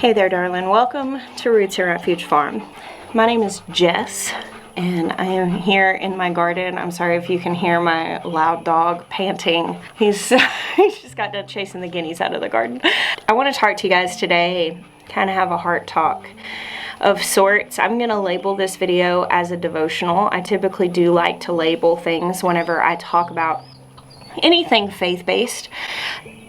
Hey there, darling. Welcome to Roots and Refuge Farm. My name is Jess, and I am here in my garden. I'm sorry if you can hear my loud dog panting. He's just got done chasing the guineas out of the garden. I want to talk to you guys today, kind of have a heart talk of sorts. I'm going to label this video as a devotional. I typically do like to label things whenever I talk about anything faith-based,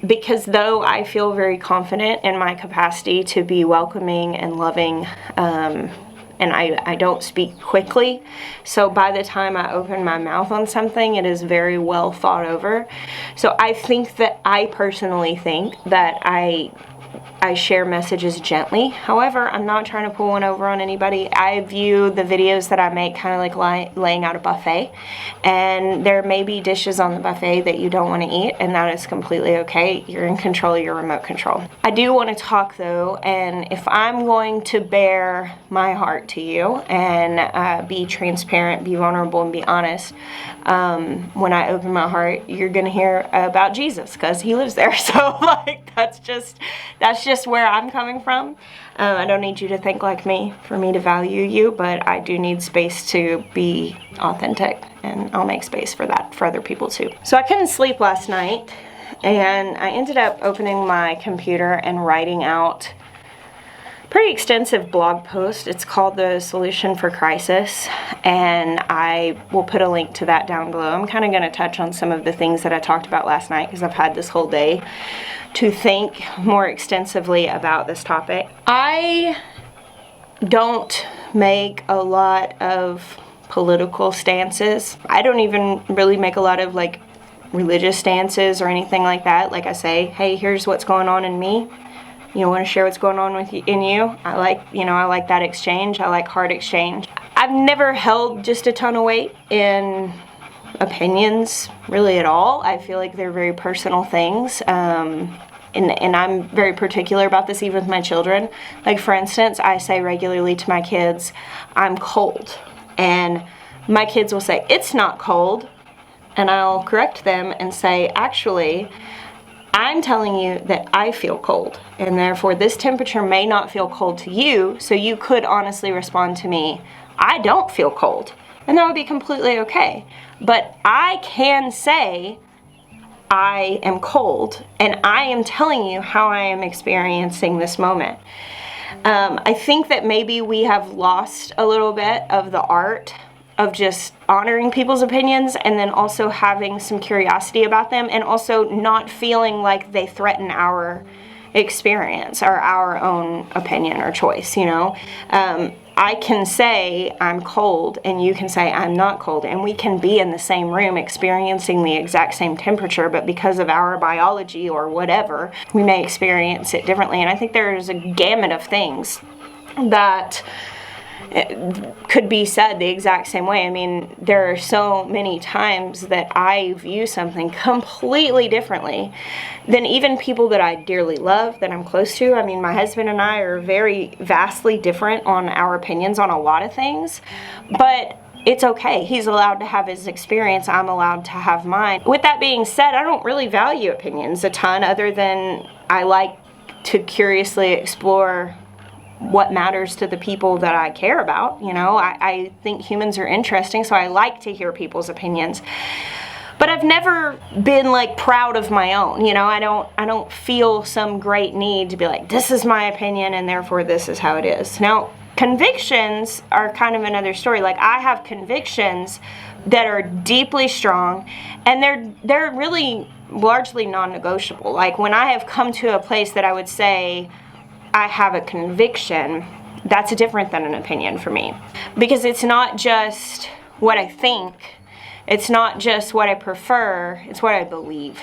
because though I feel very confident in my capacity to be welcoming and loving, and I don't speak quickly, so by the time I open my mouth on something, it is very well thought over. So I personally think that I share messages gently. However, I'm not trying to pull one over on anybody. I view the videos that I make kind of like laying out a buffet, and there may be dishes on the buffet that you don't want to eat, and that is completely okay. You're in control of your remote control. I do want to talk though, and if I'm going to bear my heart to you and be transparent, be vulnerable, and be honest, when I open my heart, you're going to hear about Jesus because he lives there. So like that's just where I'm coming from. I don't need you to think like me for me to value you, but I do need space to be authentic, and I'll make space for that for other people too. So I couldn't sleep last night, and I ended up opening my computer and writing out a pretty extensive blog post. It's called The Solution for Crisis, and I will put a link to that down below. I'm kind of going to touch on some of the things that I talked about last night because I've had this whole day to think more extensively about this topic. I don't make a lot of political stances. I don't even really make a lot of like religious stances or anything like that. Like I say, hey, here's what's going on in me. You want to share what's going on with you, in you. I like that exchange. I like hard exchange. I've never held just a ton of weight in opinions really at all. I feel like they're very personal things, and I'm very particular about this even with my children. Like for instance, I say regularly to my kids, I'm cold, and my kids will say, it's not cold, and I'll correct them and say, actually, I'm telling you that I feel cold, and therefore this temperature may not feel cold to you, so you could honestly respond to me, I don't feel cold, and that would be completely okay. But I can say I am cold, and I am telling you how I am experiencing this moment. I think that maybe we have lost a little bit of the art of just honoring people's opinions, and then also having some curiosity about them, and also not feeling like they threaten our experience or our own opinion or choice, you know. I can say I'm cold, and you can say I'm not cold, and we can be in the same room experiencing the exact same temperature, but because of our biology or whatever, we may experience it differently. And I think there's a gamut of things that could be said the exact same way. I mean, there are so many times that I view something completely differently than even people that I dearly love, that I'm close to. I mean, my husband and I are very vastly different on our opinions on a lot of things, but it's okay. He's allowed to have his experience. I'm allowed to have mine. With that being said, I don't really value opinions a ton, other than I like to curiously explore what matters to the people that I care about. You know, I think humans are interesting, so I like to hear people's opinions. But I've never been like proud of my own. You know, I don't feel some great need to be like, this is my opinion and therefore this is how it is. Now, convictions are kind of another story. Like I have convictions that are deeply strong, and they're really largely non-negotiable. Like when I have come to a place that I would say I have a conviction, that's different than an opinion for me. Because it's not just what I think, it's not just what I prefer, it's what I believe.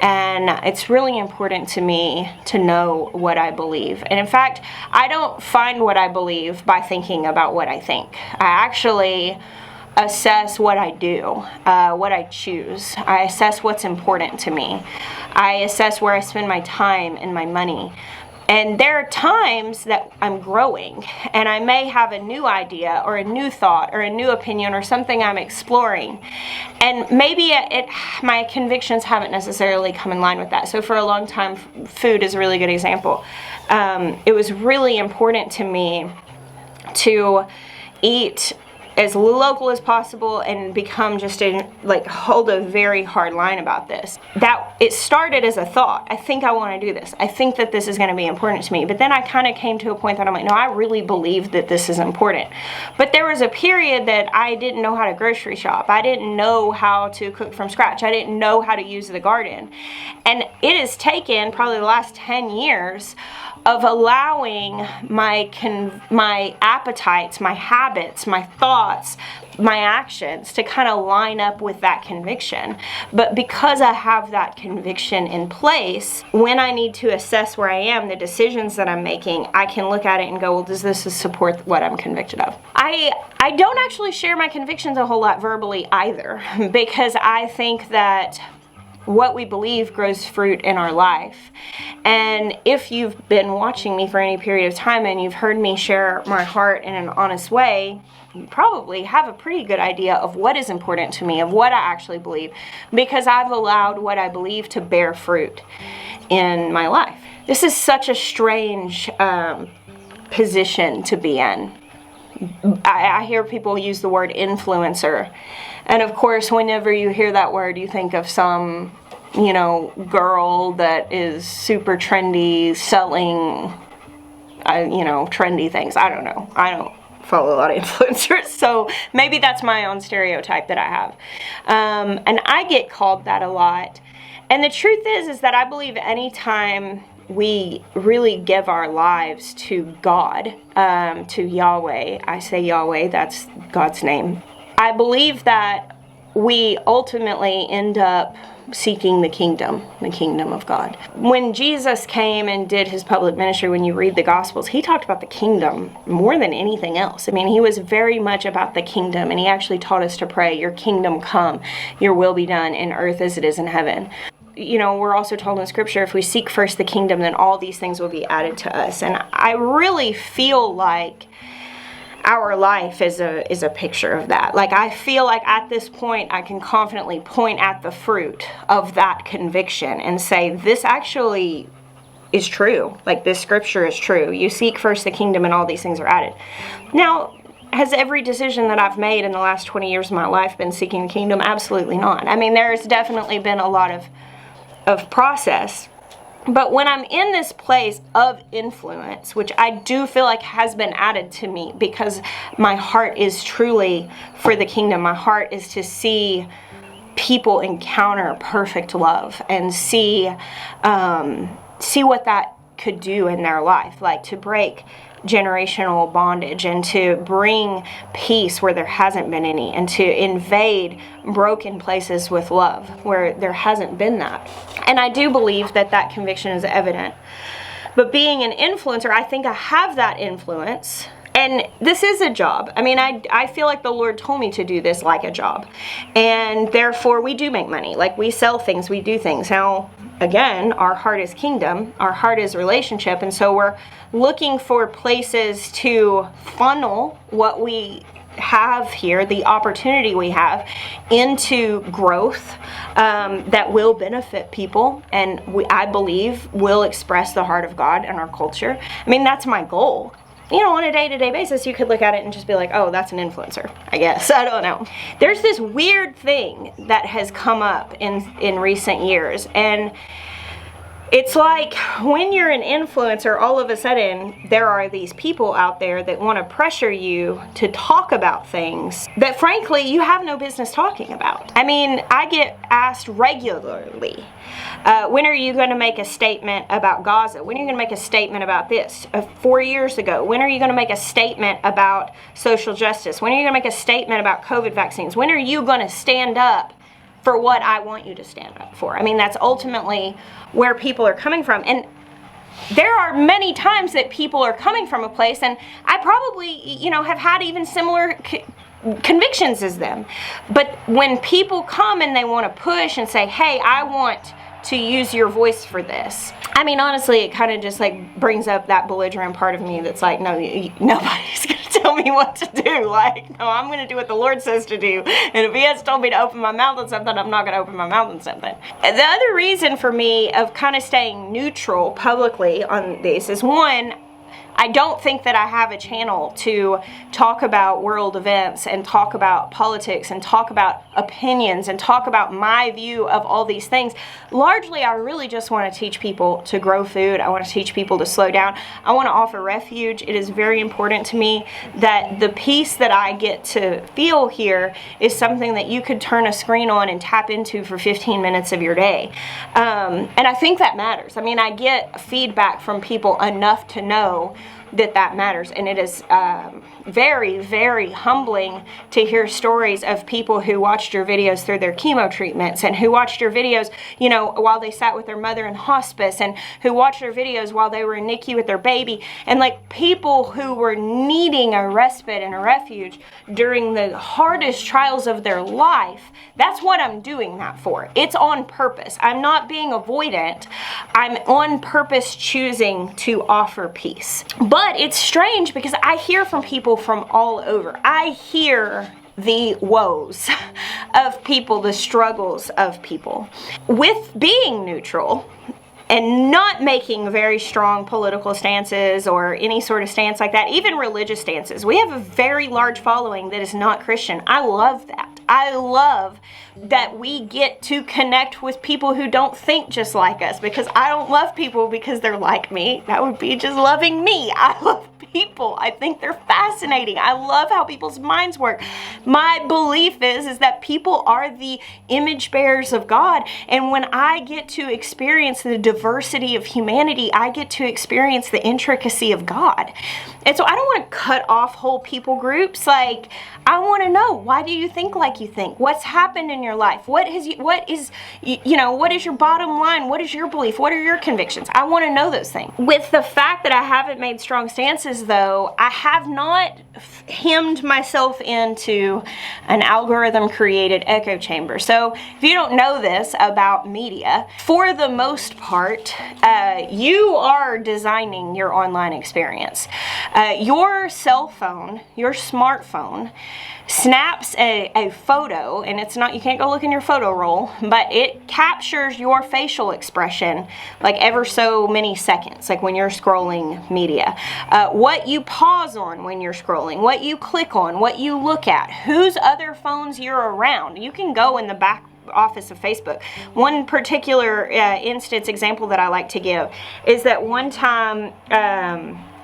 And it's really important to me to know what I believe. And in fact, I don't find what I believe by thinking about what I think. I actually assess what I do, what I choose. I assess what's important to me. I assess where I spend my time and my money. And there are times that I'm growing and I may have a new idea or a new thought or a new opinion or something I'm exploring. And maybe my convictions haven't necessarily come in line with that. So for a long time, food is a really good example. It was really important to me to eat as local as possible and become hold a very hard line about this. That it started as a thought. I think I want to do this. I think that this is going to be important to me. But then I kind of came to a point that I'm like, no, I really believe that this is important. But there was a period that I didn't know how to grocery shop. I didn't know how to cook from scratch. I didn't know how to use the garden. And it has taken probably the last 10 years of allowing my appetites, my habits, my thoughts, my actions to kind of line up with that conviction. But because I have that conviction in place, when I need to assess where I am, the decisions that I'm making, I can look at it and go, well, does this support what I'm convicted of? I don't actually share my convictions a whole lot verbally either, because I think that what we believe grows fruit in our life. And if you've been watching me for any period of time and you've heard me share my heart in an honest way, you probably have a pretty good idea of what is important to me, of what I actually believe, because I've allowed what I believe to bear fruit in my life. This is such a strange position to be in. I hear people use the word influencer. And of course, whenever you hear that word, you think of some, girl that is super trendy, selling, trendy things. I don't know. I don't follow a lot of influencers, so maybe that's my own stereotype that I have. And I get called that a lot. And the truth is that I believe anytime we really give our lives to God, to Yahweh, I say Yahweh, that's God's name. I believe that we ultimately end up seeking the kingdom of God. When Jesus came and did his public ministry, when you read the Gospels, he talked about the kingdom more than anything else. I mean, he was very much about the kingdom, and he actually taught us to pray, your kingdom come, your will be done in earth as it is in heaven. We're also told in Scripture, if we seek first the kingdom, then all these things will be added to us. And I really feel like our life is a picture of that. Like, I feel like at this point, I can confidently point at the fruit of that conviction and say, this actually is true. Like, this scripture is true. You seek first the kingdom and all these things are added. Now, has every decision that I've made in the last 20 years of my life been seeking the kingdom? Absolutely not. I mean, there's definitely been a lot of process. But when I'm in this place of influence, which I do feel like has been added to me because my heart is truly for the kingdom. My heart is to see people encounter perfect love and see what that could do in their life, like to break generational bondage and to bring peace where there hasn't been any, and to invade broken places with love where there hasn't been that. And I do believe that conviction is evident. But being an influencer, I think I have that influence. And this is a job. I mean, I feel like the Lord told me to do this like a job. And therefore, we do make money. Like, we sell things, we do things. Now, again, our heart is kingdom. Our heart is relationship. And so we're looking for places to funnel what we have here, the opportunity we have, into growth that will benefit people, and I believe will express the heart of God in our culture. I mean, that's my goal. On a day-to-day basis, you could look at it and just be like, oh, that's an influencer, I guess. I don't know. There's this weird thing that has come up in recent years, and it's like when you're an influencer, all of a sudden there are these people out there that want to pressure you to talk about things that frankly you have no business talking about. I mean, I get asked regularly, when are you going to make a statement about Gaza? When are you going to make a statement about this? 4 years ago, when are you going to make a statement about social justice? When are you going to make a statement about COVID vaccines? When are you going to stand up for what I want you to stand up for? I mean, that's ultimately where people are coming from. And there are many times that people are coming from a place, and I probably, have had even similar convictions as them. But when people come and they want to push and say, hey, I want to use your voice for this. I mean, honestly, it kind of just like brings up that belligerent part of me that's like, no, nobody's going to tell me what to do. Like, no, I'm going to do what the Lord says to do. And if he has told me to open my mouth on something, I'm not going to open my mouth on something. The other reason for me of kind of staying neutral publicly on this is, one, I don't think that I have a channel to talk about world events and talk about politics and talk about opinions and talk about my view of all these things. Largely, I really just want to teach people to grow food. I want to teach people to slow down. I want to offer refuge. It is very important to me that the peace that I get to feel here is something that you could turn a screen on and tap into for 15 minutes of your day. And I think that matters. I mean, I get feedback from people enough to know that matters, and it is very, very humbling to hear stories of people who watched your videos through their chemo treatments, and who watched your videos, you know, while they sat with their mother in hospice, and who watched their videos while they were in NICU with their baby, and like people who were needing a respite and a refuge during the hardest trials of their life. That's what I'm doing that for. It's on purpose. I'm not being avoidant. I'm on purpose choosing to offer peace. But it's strange because I hear from people from all over. I hear the woes of people, the struggles of people. With being neutral and not making very strong political stances or any sort of stance like that, even religious stances. We have a very large following that is not Christian. I love that. I love that we get to connect with people who don't think just like us, because I don't love people because they're like me. That would be just loving me. I love people. I think they're fascinating. I love how people's minds work. My belief is that people are the image bearers of God, and when I get to experience the diversity of humanity, I get to experience the intricacy of God. And so I don't want to cut off whole people groups. Like, I want to know, why do you think like you think? What's happened in your life? What is your bottom line? What is your belief? What are your convictions? I want to know those things. With the fact that I haven't made strong stances, though, I have not hemmed myself into an algorithm created echo chamber. So if you don't know this about media, for the most part, you are designing your online experience. Your cell phone, your smartphone, snaps a photo, and it's not, you can't go look in your photo roll, but it captures your facial expression like ever so many seconds, like when you're scrolling media. What you pause on when you're scrolling, what you click on, what you look at, whose other phones you're around. You can go in the back office of Facebook. One particular example that I like to give is that one time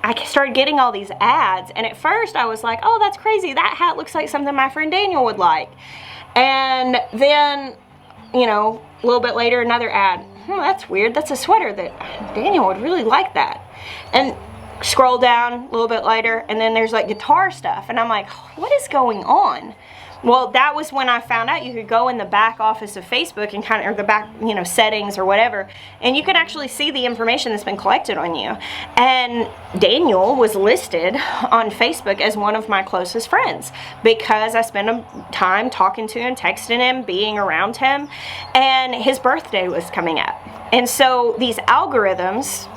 I started getting all these ads, and at first I was like, oh, that's crazy. That hat looks like something my friend Daniel would like. And then, you know, a little bit later, another ad. That's weird. That's a sweater that Daniel would really like that. And scroll down a little bit later, and then there's like guitar stuff. And I'm like, what is going on? Well, that was when I found out you could go in the back office of Facebook and or the back, settings or whatever, and you can actually see the information that's been collected on you. And Daniel was listed on Facebook as one of my closest friends because I spent time talking to him, texting him, being around him, and his birthday was coming up. And so these algorithms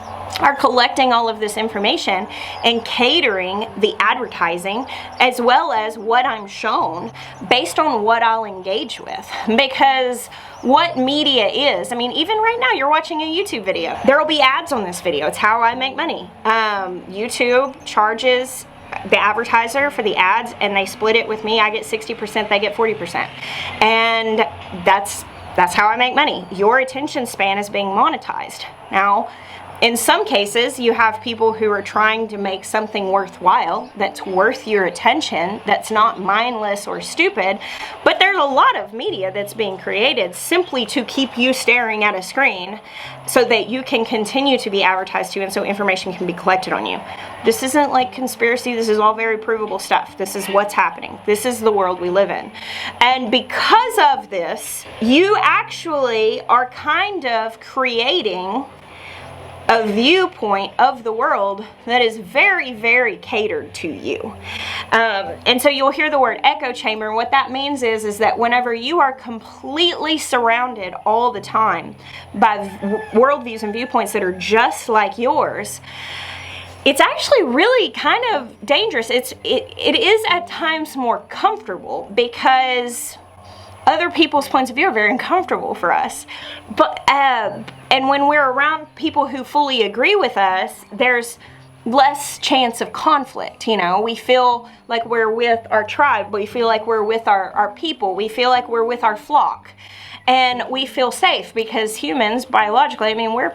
are collecting all of this information and catering the advertising as well as what I'm shown based on what I'll engage with. Because what media is, I mean, even right now you're watching a YouTube video. There will be ads on this video. It's how I make money. YouTube charges the advertiser for the ads, and they split it with me. I get 60%, they get 40%. And that's how I make money. Your attention span is being monetized. Now, in some cases, you have people who are trying to make something worthwhile that's worth your attention, that's not mindless or stupid, but there's a lot of media that's being created simply to keep you staring at a screen so that you can continue to be advertised to and so information can be collected on you. This isn't like conspiracy. This is all very provable stuff. This is what's happening. This is the world we live in. And because of this, you actually are kind of creating a viewpoint of the world that is very, very catered to you. And so you'll hear the word echo chamber. And what that means is that whenever you are completely surrounded all the time by worldviews and viewpoints that are just like yours, it's actually really kind of dangerous. It is at times more comfortable because other people's points of view are very uncomfortable for us. But and when we're around people who fully agree with us, there's less chance of conflict. You know, we feel like we're with our tribe. We feel like we're with our people. We feel like we're with our flock. And we feel safe because humans, biologically, I mean, we're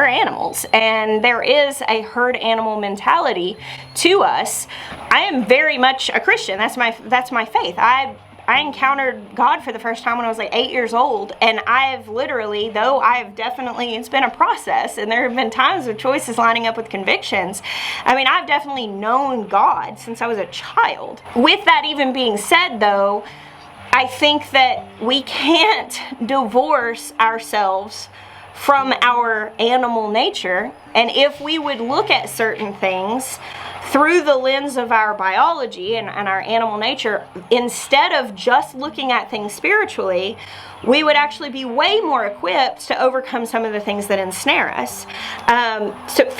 animals, and there is a herd animal mentality to us. I am very much a Christian. That's my faith. I encountered God for the first time when I was like 8 years old, and I've literally, though I've definitely, it's been a process, and there have been times of choices lining up with convictions. I mean, I've definitely known God since I was a child. With that even being said, though, I think that we can't divorce ourselves from our animal nature, and if we would look at certain things through the lens of our biology and our animal nature, instead of just looking at things spiritually, we would actually be way more equipped to overcome some of the things that ensnare us.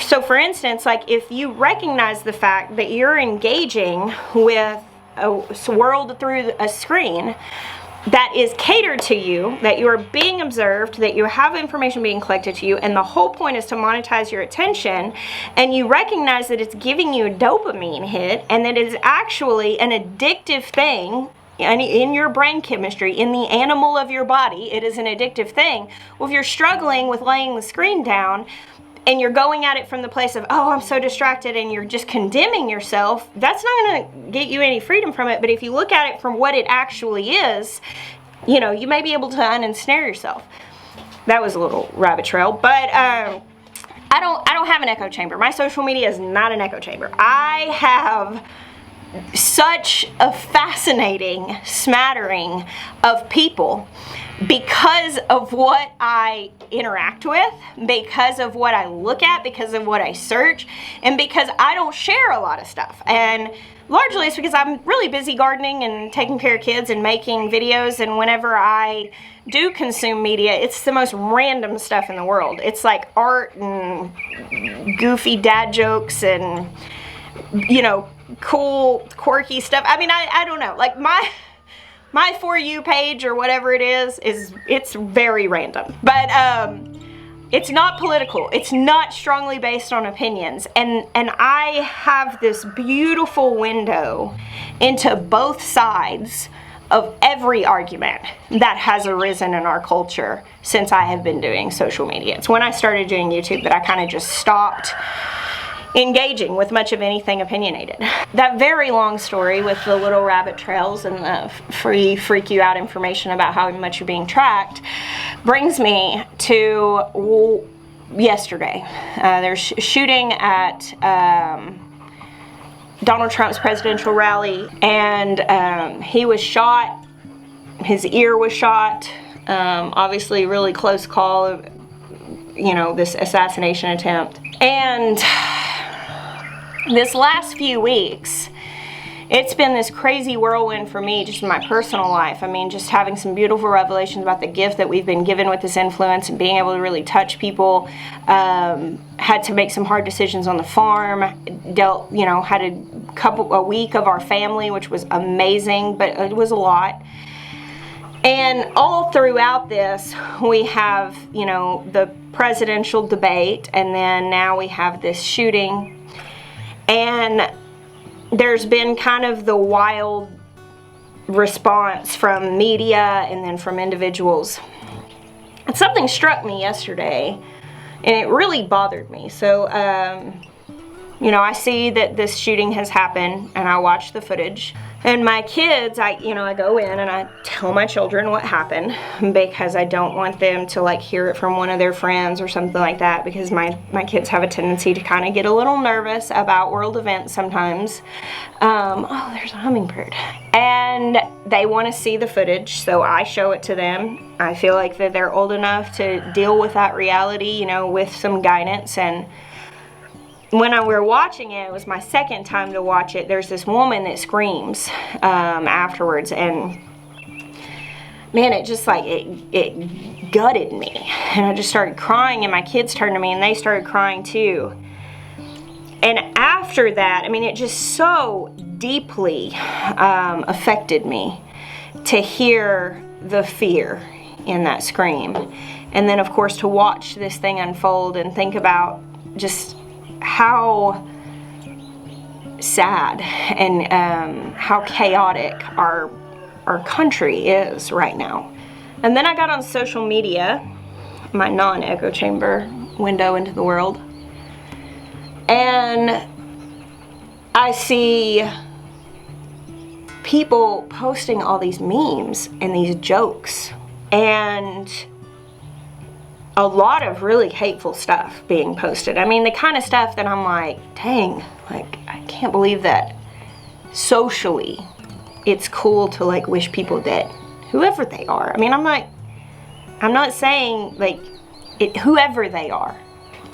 So for instance, like if you recognize the fact that you're engaging with a world through a screen that is catered to you, that you are being observed, that you have information being collected to you, and the whole point is to monetize your attention, and you recognize that it's giving you a dopamine hit, and that it is actually an addictive thing in your brain chemistry, in the animal of your body, it is an addictive thing. Well, if you're struggling with laying the screen down, and you're going at it from the place of, oh, I'm so distracted, and you're just condemning yourself, that's not going to get you any freedom from it. But if you look at it from what it actually is, you know, you may be able to unensnare yourself. That was a little rabbit trail, but I don't have an echo chamber. My social media is not an echo chamber. I have such a fascinating smattering of people because of what I interact with, because of what I look at, because of what I search, and because I don't share a lot of stuff. And largely it's because I'm really busy gardening and taking care of kids and making videos, and whenever I do consume media, it's the most random stuff in the world. It's like art and goofy dad jokes and, you know, cool, quirky stuff. I mean, I don't know. Like my For You page or whatever it is it's very random. But it's not political. It's not strongly based on opinions. And I have this beautiful window into both sides of every argument that has arisen in our culture since I have been doing social media. It's when I started doing YouTube that I kind of just stopped engaging with much of anything opinionated. That very long story with the little rabbit trails and the free freak you out information about how much you're being tracked brings me to yesterday. There's shooting at Donald Trump's presidential rally, and he was shot. His ear was shot. Obviously really close call, you know, this assassination attempt. And this last few weeks, it's been this crazy whirlwind for me, just in my personal life. I mean, just having some beautiful revelations about the gift that we've been given with this influence and being able to really touch people. Had to make some hard decisions on the farm. Had a week of our family, which was amazing, but it was a lot. And all throughout this, we have, you know, the presidential debate, and then now we have this shooting. And there's been kind of the wild response from media and then from individuals. And something struck me yesterday, and it really bothered me. So, you know, I see that this shooting has happened, and I watch the footage. And my kids, I go in and I tell my children what happened, because I don't want them to like hear it from one of their friends or something like that, because my kids have a tendency to kind of get a little nervous about world events sometimes. Oh, there's a hummingbird. And they want to see the footage, so I show it to them. I feel like that they're old enough to deal with that reality, you know, with some guidance. And when we were watching it, it was my second time to watch it. There's this woman that screams afterwards, and man, it just like, it gutted me. And I just started crying, and my kids turned to me and they started crying too. And after that, I mean, it just so deeply affected me to hear the fear in that scream. And then, of course, to watch this thing unfold and think about just how sad and how chaotic our country is right now. And then I got on social media, my non-echo chamber window into the world, and I see people posting all these memes and these jokes, and a lot of really hateful stuff being posted. I mean, the kind of stuff that I'm like, dang, like, I can't believe that socially it's cool to like wish people dead, whoever they are. I mean, I'm not saying like whoever they are.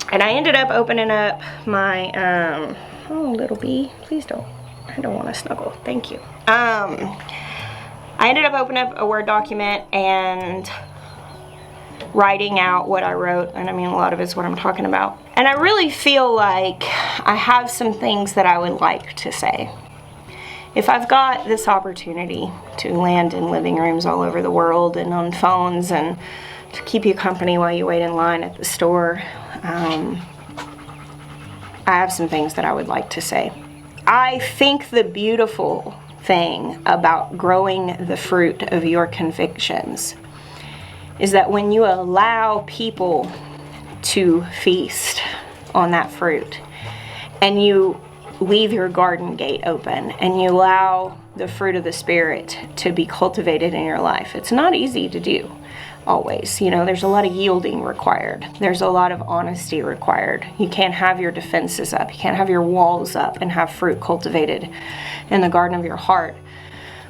And I ended up opening up my oh, little bee, please don't, I don't want to snuggle, thank you. I ended up opening up a Word document and writing out what I wrote, and I mean, a lot of it's what I'm talking about. And I really feel like I have some things that I would like to say. If I've got this opportunity to land in living rooms all over the world and on phones and to keep you company while you wait in line at the store, I have some things that I would like to say. I think the beautiful thing about growing the fruit of your convictions is that when you allow people to feast on that fruit, and you leave your garden gate open, and you allow the fruit of the Spirit to be cultivated in your life, it's not easy to do always. You know, there's a lot of yielding required. There's a lot of honesty required. You can't have your defenses up. You can't have your walls up and have fruit cultivated in the garden of your heart.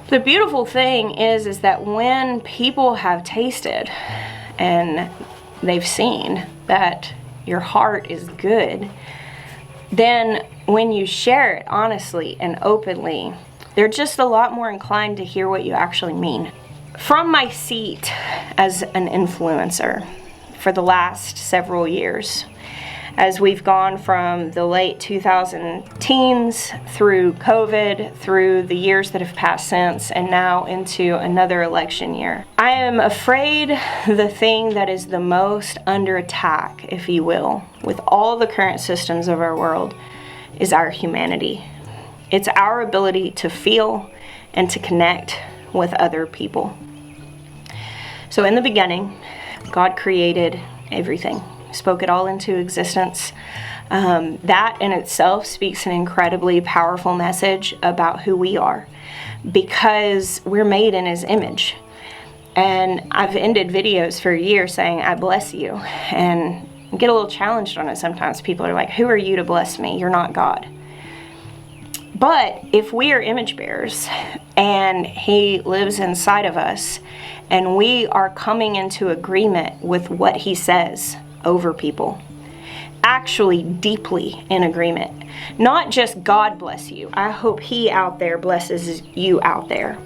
The beautiful thing is that when people have tasted and they've seen that your heart is good, then when you share it honestly and openly, they're just a lot more inclined to hear what you actually mean. From my seat as an influencer for the last several years, as we've gone from the late 2010s through COVID, through the years that have passed since, and now into another election year, I am afraid the thing that is the most under attack, if you will, with all the current systems of our world is our humanity. It's our ability to feel and to connect with other people. So in the beginning, God created everything, spoke it all into existence. That in itself speaks an incredibly powerful message about who we are, because we're made in His image. And I've ended videos for years saying, I bless you, and get a little challenged on it sometimes. People are like, who are you to bless me? You're not God. But if we are image bearers and He lives inside of us, and we are coming into agreement with what He says over people, actually deeply in agreement, not just God bless you, I hope He out there blesses you out there,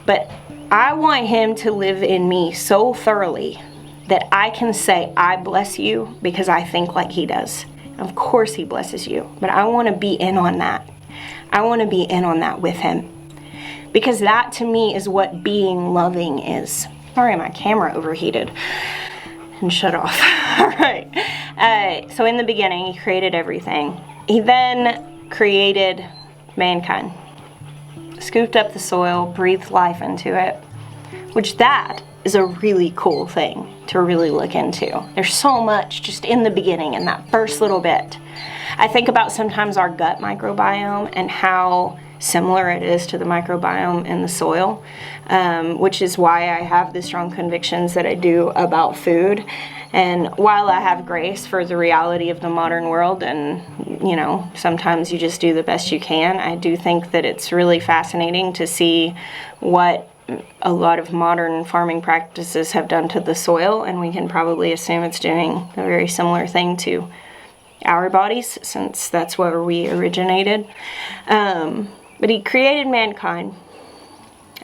but I want Him to live in me so thoroughly that I can say I bless you because I think like He does. Of course He blesses you, but I want to be in on that. I want to be in on that with Him, because that to me is what being loving is. Sorry, my camera overheated and shut off. All right. So in the beginning, He created everything. He then created mankind, scooped up the soil, breathed life into it, which that is a really cool thing to really look into. There's so much just in the beginning, in that first little bit. I think about sometimes our gut microbiome and how similar it is to the microbiome in the soil, which is why I have the strong convictions that I do about food. And while I have grace for the reality of the modern world, and sometimes you just do the best you can, I do think that it's really fascinating to see what a lot of modern farming practices have done to the soil, and we can probably assume it's doing a very similar thing to our bodies, since that's where we originated. But he created mankind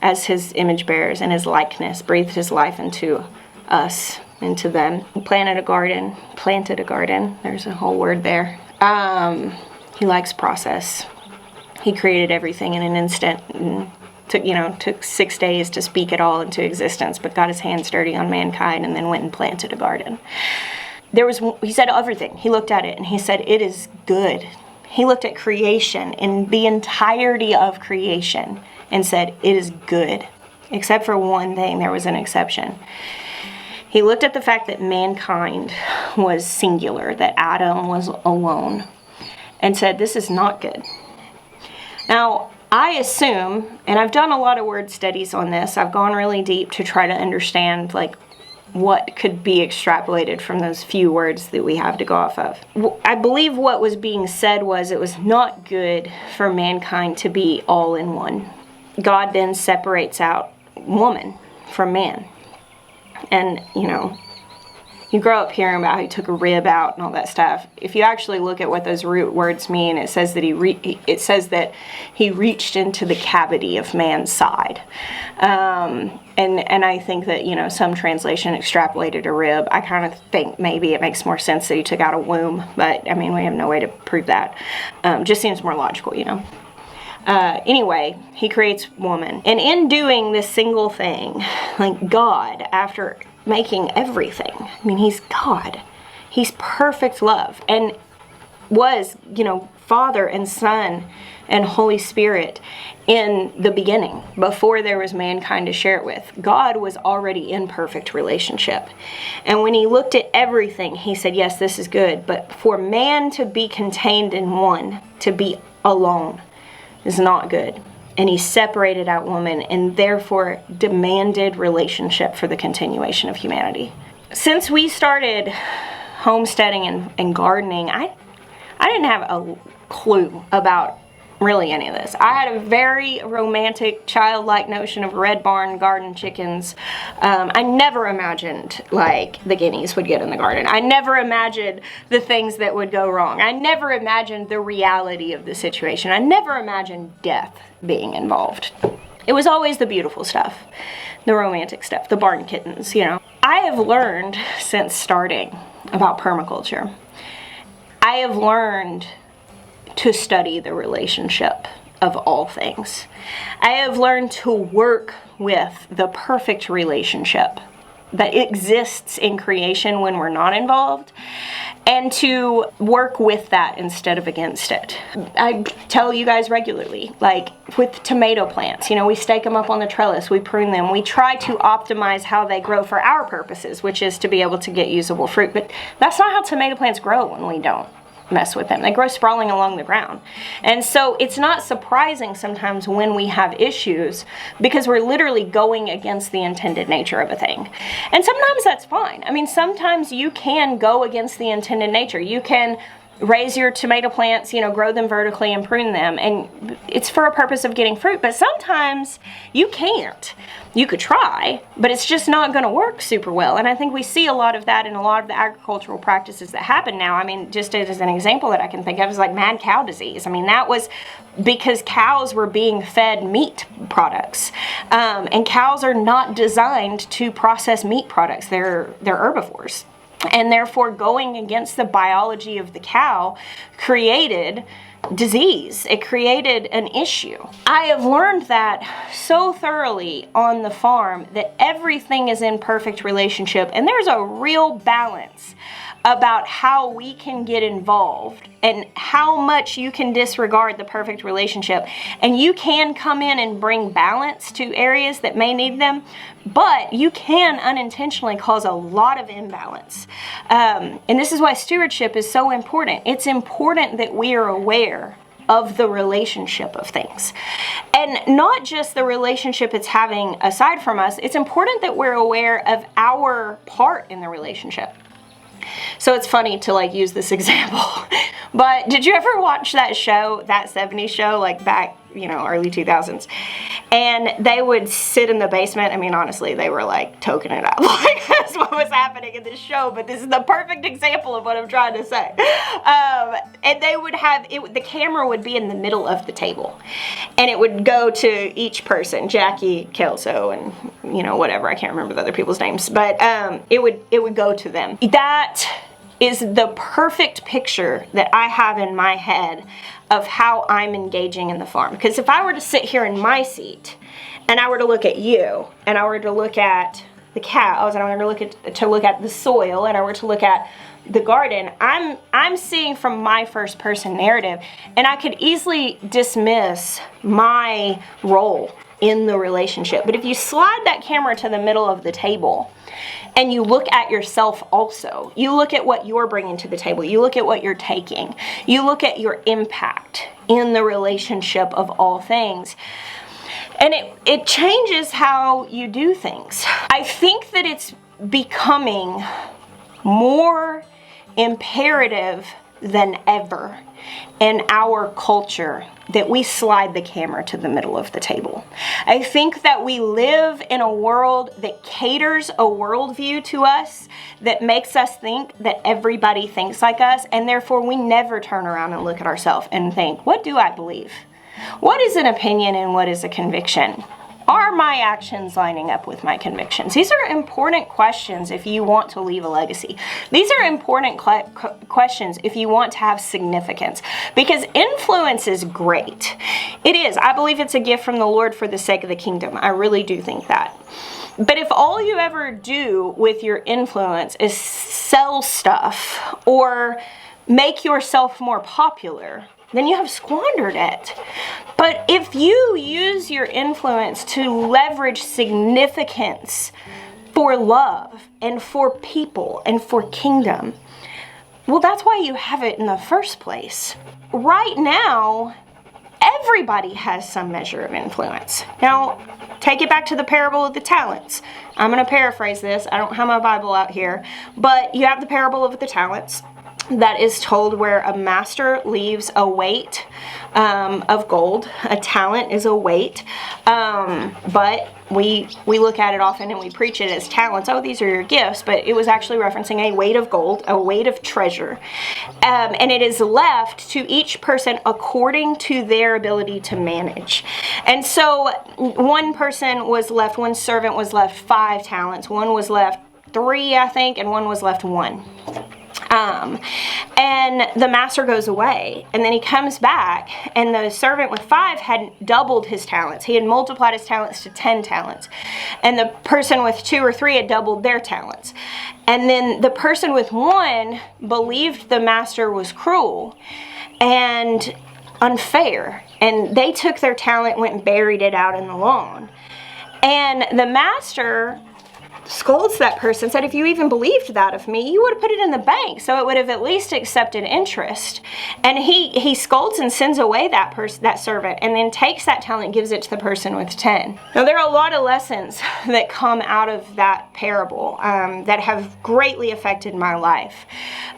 as his image bearers and his likeness, breathed his life into us, into them. He planted a garden. There's a whole word there. He likes process. He created everything in an instant, and took 6 days to speak it all into existence, but got his hands dirty on mankind and then went and planted a garden. He said everything. He looked at it and he said, it is good. He looked at creation in the entirety of creation and said, it is good. Except for one thing, there was an exception. He looked at the fact that mankind was singular, that Adam was alone, and said, this is not good. Now, I assume, and I've done a lot of word studies on this, I've gone really deep to try to understand, what could be extrapolated from those few words that we have to go off of. I believe what was being said was it was not good for mankind to be all in one. God then separates out woman from man. And, you grow up hearing about how he took a rib out and all that stuff. If you actually look at what those root words mean, it says that he reached into the cavity of man's side. And I think that, some translation extrapolated a rib. I kind of think maybe it makes more sense that he took out a womb, but we have no way to prove that. Just seems more logical, Anyway, he creates woman. And in doing this single thing, God, after making everything, he's God. He's perfect love. And was, Father and Son and Holy Spirit in the beginning, before there was mankind to share it with. God was already in perfect relationship. And when he looked at everything, he said, yes, this is good. But for man to be contained in one, to be alone, is not good. And he separated out woman and therefore demanded relationship for the continuation of humanity. Since we started homesteading and gardening, I didn't have a clue about really any of this. I had a very romantic, childlike notion of red barn garden chickens. I never imagined the guineas would get in the garden. I never imagined the things that would go wrong. I never imagined the reality of the situation. I never imagined death being involved. It was always the beautiful stuff, the romantic stuff, the barn kittens, I have learned since starting about permaculture. I have learned to study the relationship of all things. I have learned to work with the perfect relationship that exists in creation when we're not involved, and to work with that instead of against it. I tell you guys regularly, with tomato plants, we stake them up on the trellis, we prune them, we try to optimize how they grow for our purposes, which is to be able to get usable fruit, but that's not how tomato plants grow when we don't mess with them. They grow sprawling along the ground. And so it's not surprising sometimes when we have issues, because we're literally going against the intended nature of a thing. And sometimes that's fine. Sometimes you can go against the intended nature. You can raise your tomato plants, grow them vertically and prune them, and it's for a purpose of getting fruit. But sometimes you can't. You could try, but it's just not going to work super well. And I think we see a lot of that in a lot of the agricultural practices that happen now. Just as an example that I can think of is mad cow disease. That was because cows were being fed meat products. And cows are not designed to process meat products. They're herbivores. And therefore, going against the biology of the cow created disease. It created an issue. I have learned that so thoroughly on the farm that everything is in perfect relationship, and there's a real balance about how we can get involved and how much you can disregard the perfect relationship. And you can come in and bring balance to areas that may need them, but you can unintentionally cause a lot of imbalance. And this is why stewardship is so important. It's important that we are aware of the relationship of things. And not just the relationship it's having aside from us, it's important that we're aware of our part in the relationship. So it's funny to like use this example. But did you ever watch that show, that 70s show, like back, early 2000s? And they would sit in the basement. I mean, honestly, they were like toking it up. Like, that's what was happening in this show. But this is the perfect example of what I'm trying to say. And they would have, the camera would be in the middle of the table. And it would go to each person, Jackie, Kelso, and, whatever. I can't remember the other people's names. But it would go to them. That is the perfect picture that I have in my head of how I'm engaging in the farm. Because if I were to sit here in my seat and I were to look at you and I were to look at the cows and I were to look at the soil and I were to look at the garden, I'm seeing from my first person narrative, and I could easily dismiss my role in the relationship. But if you slide that camera to the middle of the table and you look at yourself also, you look at what you're bringing to the table, you look at what you're taking, you look at your impact in the relationship of all things, and it changes how you do things. I think that it's becoming more imperative than ever in our culture that we slide the camera to the middle of the table. I think that we live in a world that caters a worldview to us that makes us think that everybody thinks like us, and therefore we never turn around and look at ourselves and think, what do I believe? What is an opinion and what is a conviction? Are my actions lining up with my convictions? These are important questions if you want to leave a legacy. These are important questions if you want to have significance, because influence is great. It is. I believe it's a gift from the Lord for the sake of the kingdom. I really do think that. But if all you ever do with your influence is sell stuff or make yourself more popular, then you have squandered it. But if you use your influence to leverage significance for love and for people and for kingdom, well, that's why you have it in the first place. Right now, everybody has some measure of influence. Now, take it back to the parable of the talents. I'm going to paraphrase this. I don't have my Bible out here, but you have the parable of the talents that is told where a master leaves a weight of gold. A talent is a weight, but we look at it often and we preach it as talents. Oh, these are your gifts, but it was actually referencing a weight of gold, a weight of treasure, and it is left to each person according to their ability to manage. And so one servant was left 5 talents, one was left 3, I think, and one was left 1. And the master goes away, and then he comes back, and the servant with 5 had doubled his talents. He had multiplied his talents to 10 talents. And the person with 2 or 3 had doubled their talents. And then the person with 1 believed the master was cruel and unfair. And they took their talent, went and buried it out in the lawn. And the master scolds that person, said, if you even believed that of me, you would have put it in the bank, so it would have at least accepted interest. And he scolds and sends away that servant, and then takes that talent and gives it to the person with 10. Now, there are a lot of lessons that come out of that parable that have greatly affected my life.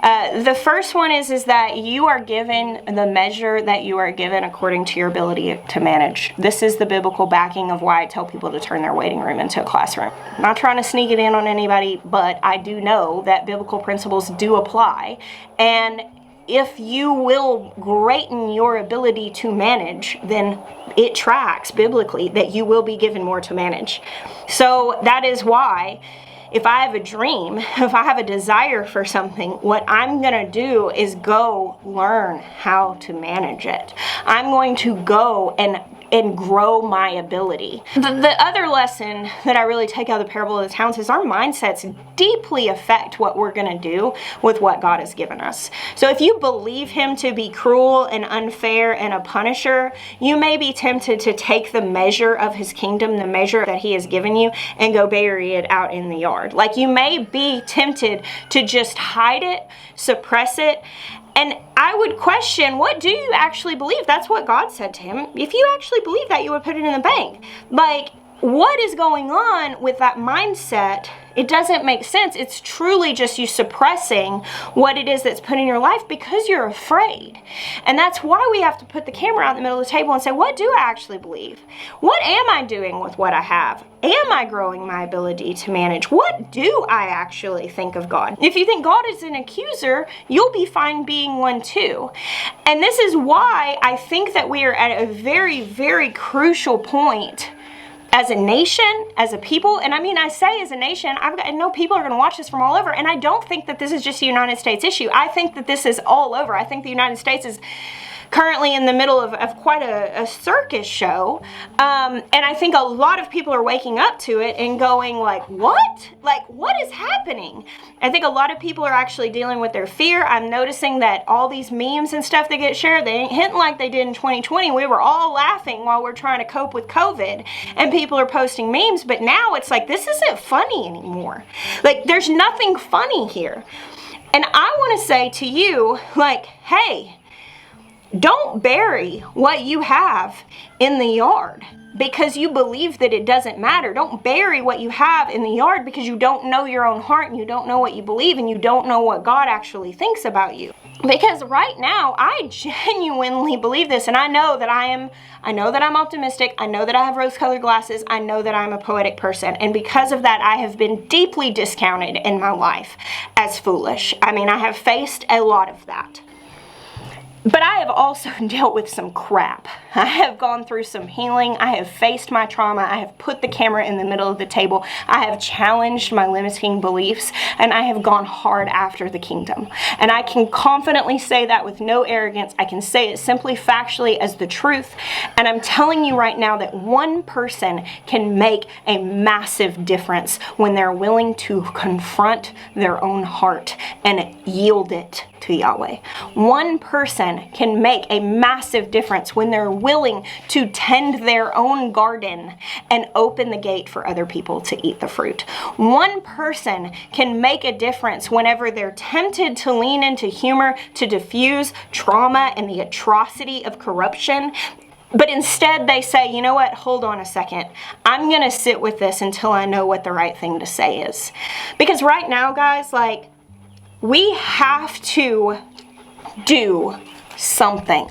The first one is that you are given the measure that you are given according to your ability to manage. This is the biblical backing of why I tell people to turn their waiting room into a classroom. I'm not trying to sneak it in on anybody, but I do know that biblical principles do apply. And if you will greaten your ability to manage, then it tracks biblically that you will be given more to manage. So that is why, if I have a dream, if I have a desire for something, what I'm going to do is go learn how to manage it. I'm going to go and grow my ability. The other lesson that I really take out of the parable of the talents is our mindsets deeply affect what we're going to do with what God has given us. So if you believe him to be cruel and unfair and a punisher, you may be tempted to take the measure of his kingdom, the measure that he has given you, and go bury it out in the yard. Like, you may be tempted to just hide it, suppress it. And I would question, what do you actually believe? That's what God said to him. If you actually believe that, you would put it in the bank. Like, what is going on with that mindset It doesn't make sense. It's truly just you suppressing what it is that's put in your life because you're afraid. And that's why we have to put the camera out in the middle of the table and say, what do I actually believe? What am I doing with what I have? Am I growing my ability to manage? What do I actually think of God? If you think God is an accuser, you'll be fine being one too. And this is why I think that we are at a very, very crucial point as a nation, as a people. And I mean, I say as a nation, I know people are going to watch this from all over. And I don't think that this is just a United States issue. I think that this is all over. I think the United States is currently in the middle of quite a circus show. And I think a lot of people are waking up to it and going like, what? Like, what is happening? I think a lot of people are actually dealing with their fear. I'm noticing that all these memes and stuff that get shared, they ain't hitting like they did in 2020. We were all laughing while we're trying to cope with COVID, and people are posting memes, but now it's like, this isn't funny anymore. Like, there's nothing funny here. And I want to say to you, like, hey, don't bury what you have in the yard because you believe that it doesn't matter. Don't bury what you have in the yard because you don't know your own heart and you don't know what you believe and you don't know what God actually thinks about you. Because right now, I genuinely believe this, and I know that I'm optimistic. I know that I have rose-colored glasses. I know that I'm a poetic person, and because of that, I have been deeply discounted in my life as foolish. I mean, I have faced a lot of that. But I have also dealt with some crap. I have gone through some healing. I have faced my trauma. I have put the camera in the middle of the table. I have challenged my limiting beliefs, and I have gone hard after the kingdom. And I can confidently say that with no arrogance. I can say it simply factually as the truth. And I'm telling you right now that one person can make a massive difference when they're willing to confront their own heart and yield it to Yahweh. One person can make a massive difference when they're willing to tend their own garden and open the gate for other people to eat the fruit. One person can make a difference whenever they're tempted to lean into humor to diffuse trauma and the atrocity of corruption. But instead they say, you know what, hold on a second. I'm going to sit with this until I know what the right thing to say is. Because right now, guys, like, we have to do something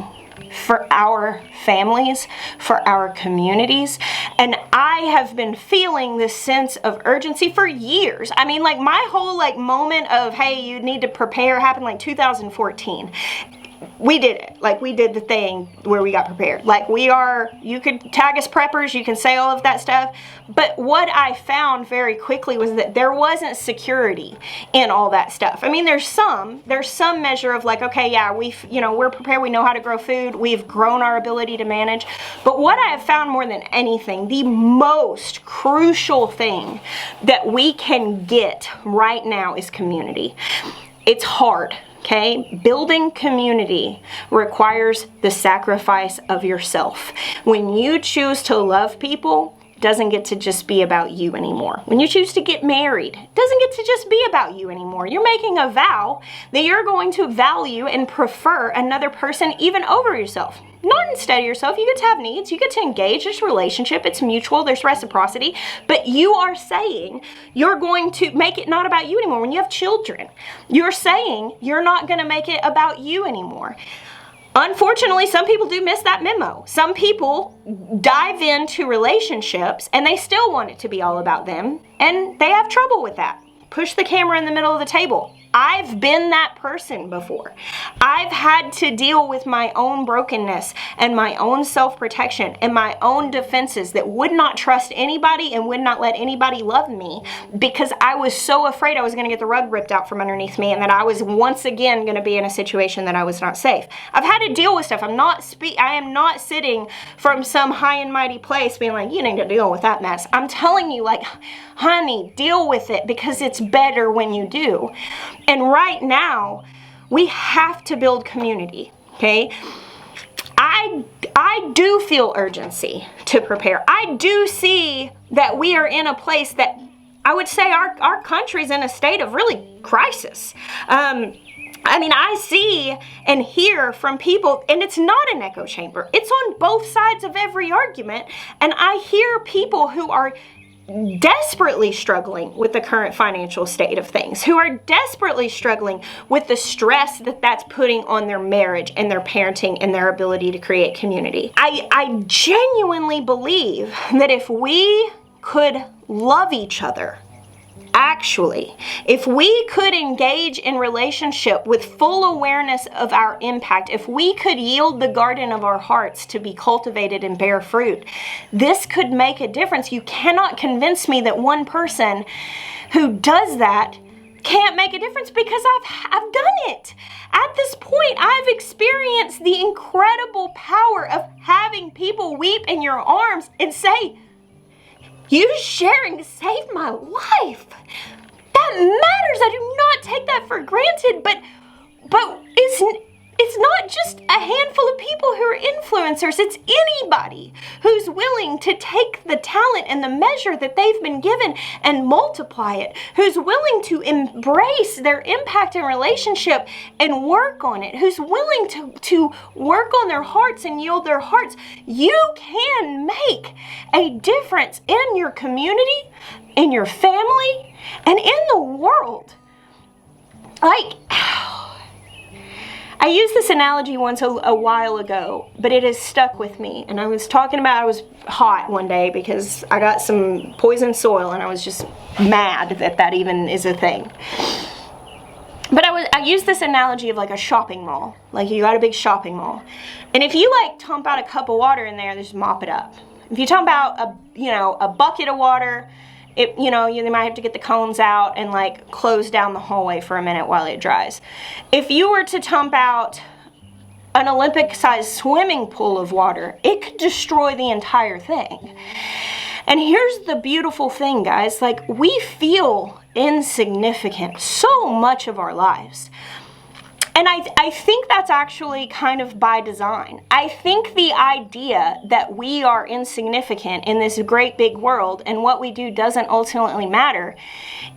for our families, for our communities. And I have been feeling this sense of urgency for years. I mean, like, my whole moment of, hey, you need to prepare happened like 2014. We did it. Like, we did the thing where we got prepared. Like, you could tag us preppers, you can say all of that stuff. But what I found very quickly was that there wasn't security in all that stuff. I mean, there's some measure of like, okay, yeah, we're prepared, we know how to grow food, we've grown our ability to manage. But what I have found more than anything, the most crucial thing that we can get right now is community. It's hard. Okay, building community requires the sacrifice of yourself. When you choose to love people, it doesn't get to just be about you anymore. When you choose to get married, it doesn't get to just be about you anymore. You're making a vow that you're going to value and prefer another person even over yourself. Not instead of yourself. You get to have needs. You get to engage. There's relationship. It's mutual. There's reciprocity. But you are saying you're going to make it not about you anymore. When you have children, you're saying you're not going to make it about you anymore. Unfortunately, some people do miss that memo. Some people dive into relationships and they still want it to be all about them, and they have trouble with that. Push the camera in the middle of the table. I've been that person before. I've had to deal with my own brokenness and my own self-protection and my own defenses that would not trust anybody and would not let anybody love me because I was so afraid I was going to get the rug ripped out from underneath me and that I was once again going to be in a situation that I was not safe. I've had to deal with stuff. I am not sitting from some high and mighty place being like, you need to deal with that mess. I'm telling you, like, honey, deal with it because it's better when you do. And right now, we have to build community, okay? I do feel urgency to prepare. I do see that we are in a place that I would say our country's in a state of really crisis. I mean, I see and hear from people, and it's not an echo chamber. It's on both sides of every argument. And I hear people who are desperately struggling with the current financial state of things, who are desperately struggling with the stress that that's putting on their marriage and their parenting and their ability to create community. I genuinely believe that if we could love each other, actually, if we could engage in relationship with full awareness of our impact, if we could yield the garden of our hearts to be cultivated and bear fruit, this could make a difference. You cannot convince me that one person who does that can't make a difference, because I've done it. At this point, I've experienced the incredible power of having people weep in your arms and say, "You sharing saved my life." That matters. I do not take that for granted, but it's not just a handful of people who are influencers. It's anybody who's willing to take the talent and the measure that they've been given and multiply it, who's willing to embrace their impact in relationship and work on it, who's willing to work on their hearts and yield their hearts. You can make a difference in your community, in your family, and in the world. I used this analogy once a while ago, but it has stuck with me. And I was talking about, I was hot one day because I got some poison soil, and I was just mad that even is a thing. But I used this analogy of like a shopping mall. Like, you got a big shopping mall, and if you like dump out a cup of water in there, just mop it up. If you dump out a bucket of water, you might have to get the cones out and like close down the hallway for a minute while it dries. If you were to dump out an Olympic-sized swimming pool of water, it could destroy the entire thing. And here's the beautiful thing, guys. Like, we feel insignificant so much of our lives. And I think that's actually kind of by design. I think the idea that we are insignificant in this great big world and what we do doesn't ultimately matter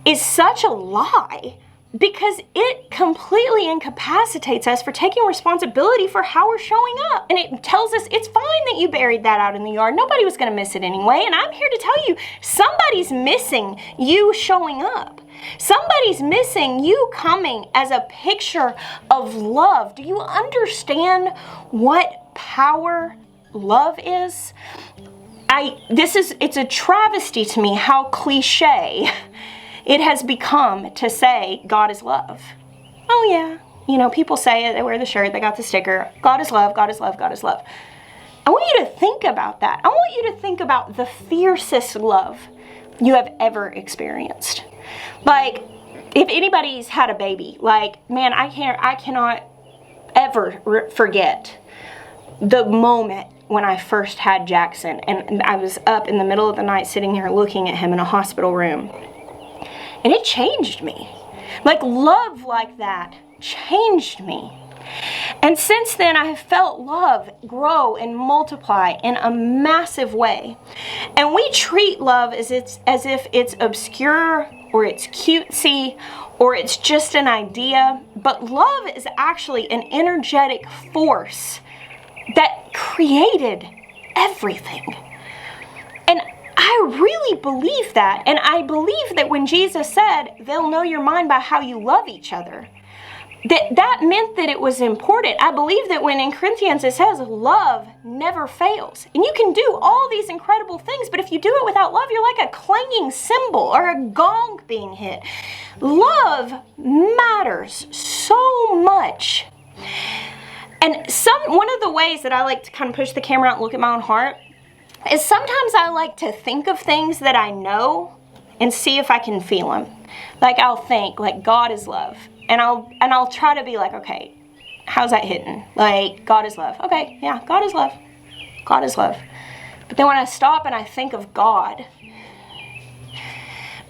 is such a lie, because it completely incapacitates us for taking responsibility for how we're showing up. And it tells us it's fine that you buried that out in the yard. Nobody was going to miss it anyway. And I'm here to tell you, somebody's missing you showing up. Somebody's missing you coming as a picture of love. Do you understand what power love is? It's a travesty to me how cliche it has become to say God is love. Oh yeah, people say it, they wear the shirt, they got the sticker, God is love, God is love, God is love. I want you to think about that. I want you to think about the fiercest love you have ever experienced. Like, if anybody's had a baby, like, man, I cannot ever forget the moment when I first had Jackson, and I was up in the middle of the night sitting here looking at him in a hospital room, and it changed me. Like, love like that changed me. And since then, I have felt love grow and multiply in a massive way. And we treat love as if it's obscure, or it's cutesy, or it's just an idea. But love is actually an energetic force that created everything. And I really believe that. And I believe that when Jesus said, "They'll know your mind by how you love each other," that meant that it was important. I believe that when in Corinthians it says love never fails. And you can do all these incredible things, but if you do it without love, you're like a clanging cymbal or a gong being hit. Love matters so much. And one of the ways that I like to kind of push the camera out and look at my own heart is sometimes I like to think of things that I know and see if I can feel them. Like, I'll think, like, God is love. And I'll try to be like, okay, how's that hitting? Like, God is love. Okay, yeah, God is love. God is love. But then when I stop and I think of God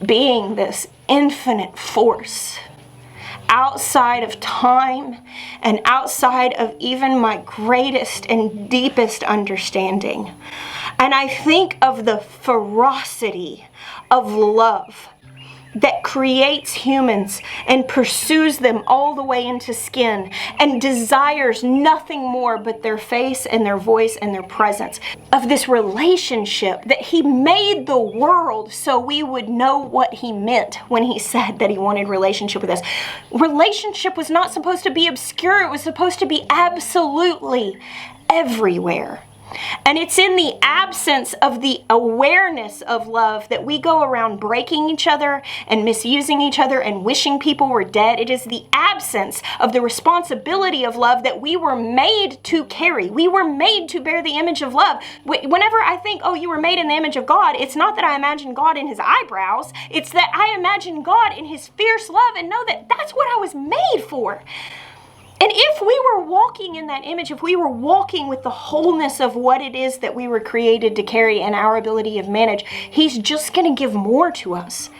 being this infinite force outside of time and outside of even my greatest and deepest understanding, and I think of the ferocity of love that creates humans and pursues them all the way into skin and desires nothing more but their face and their voice and their presence. Of this relationship that he made the world so we would know what he meant when he said that he wanted relationship with us. Relationship was not supposed to be obscure. It was supposed to be absolutely everywhere. And it's in the absence of the awareness of love that we go around breaking each other and misusing each other and wishing people were dead. It is the absence of the responsibility of love that we were made to carry. We were made to bear the image of love. Whenever I think, oh, you were made in the image of God, it's not that I imagine God in his eyebrows. It's that I imagine God in his fierce love and know that that's what I was made for. And if we were walking in that image, if we were walking with the wholeness of what it is that we were created to carry and our ability of manage, he's just going to give more to us.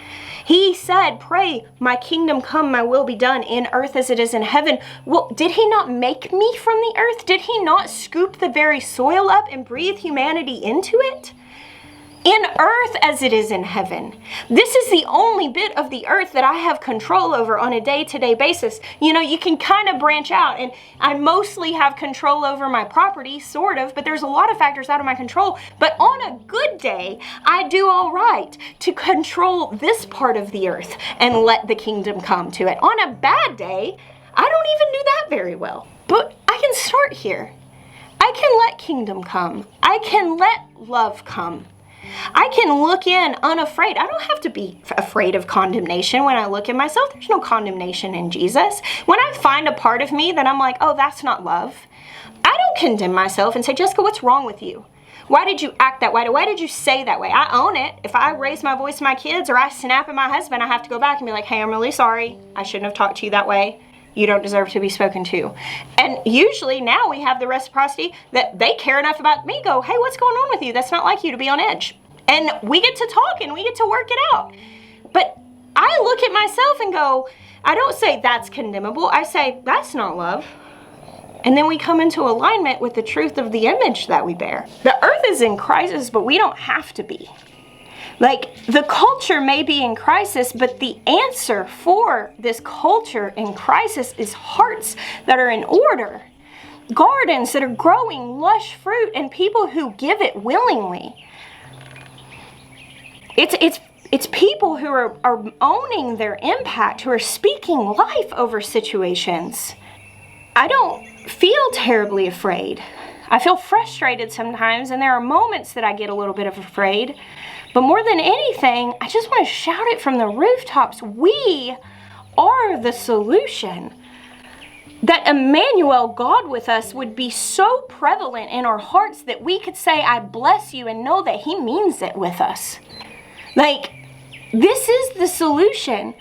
He said, pray, my kingdom come, my will be done in earth as it is in heaven. Well, did he not make me from the earth? Did he not scoop the very soil up and breathe humanity into it? In earth as it is in heaven. This is the only bit of the earth that I have control over on a day-to-day basis. You know, you can kind of branch out, and I mostly have control over my property, sort of, but there's a lot of factors out of my control. But on a good day, I do all right to control this part of the earth and let the kingdom come to it. On a bad day, I don't even do that very well. But I can start here. I can let kingdom come. I can let love come. I can look in unafraid. I don't have to be afraid of condemnation when I look at myself. There's no condemnation in Jesus. When I find a part of me that I'm like, oh, that's not love, I don't condemn myself and say, Jessica, what's wrong with you? Why did you act that way? Why did you say that way? I own it. If I raise my voice to my kids or I snap at my husband, I have to go back and be like, hey, I'm really sorry. I shouldn't have talked to you that way. You don't deserve to be spoken to. And usually now we have the reciprocity that they care enough about me, go, hey, what's going on with you? That's not like you to be on edge. And we get to talk and we get to work it out. But I look at myself and go, I don't say that's condemnable. I say that's not love. And then we come into alignment with the truth of the image that we bear. The earth is in crisis, but we don't have to be. Like, the culture may be in crisis, but the answer for this culture in crisis is hearts that are in order, gardens that are growing lush fruit, and people who give it willingly. It's people who are owning their impact, who are speaking life over situations. I don't feel terribly afraid. I feel frustrated sometimes, and there are moments that I get a little bit of afraid. But more than anything, I just want to shout it from the rooftops. We are the solution. That Emmanuel, God with us, would be so prevalent in our hearts that we could say, I bless you, and know that he means it with us. Like, this is the solution.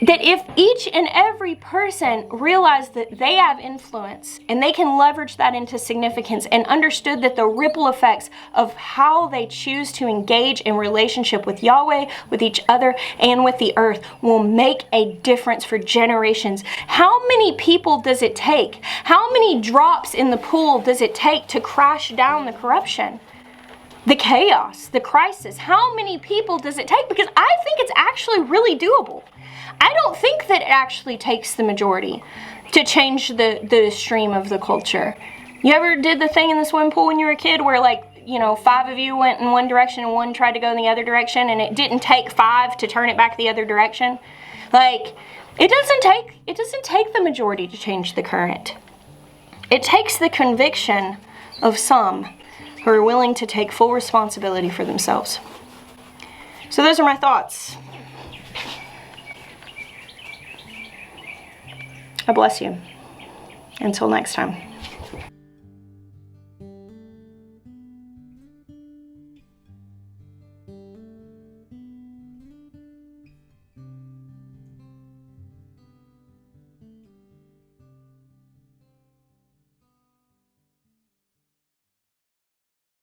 That if each and every person realized that they have influence and they can leverage that into significance and understood that the ripple effects of how they choose to engage in relationship with Yahweh, with each other, and with the earth will make a difference for generations. How many people does it take? How many drops in the pool does it take to crash down the corruption? The chaos, the crisis. How many people does it take? Because I think it's actually really doable. I don't think that it actually takes the majority to change the stream of the culture. You ever did the thing in the swimming pool when you were a kid where, like, you know, 5 of you went in one direction and one tried to go in the other direction, and it didn't take 5 to turn it back the other direction? Like, it doesn't take the majority to change the current. It takes the conviction of some who are willing to take full responsibility for themselves. So those are my thoughts. I bless you. Until next time.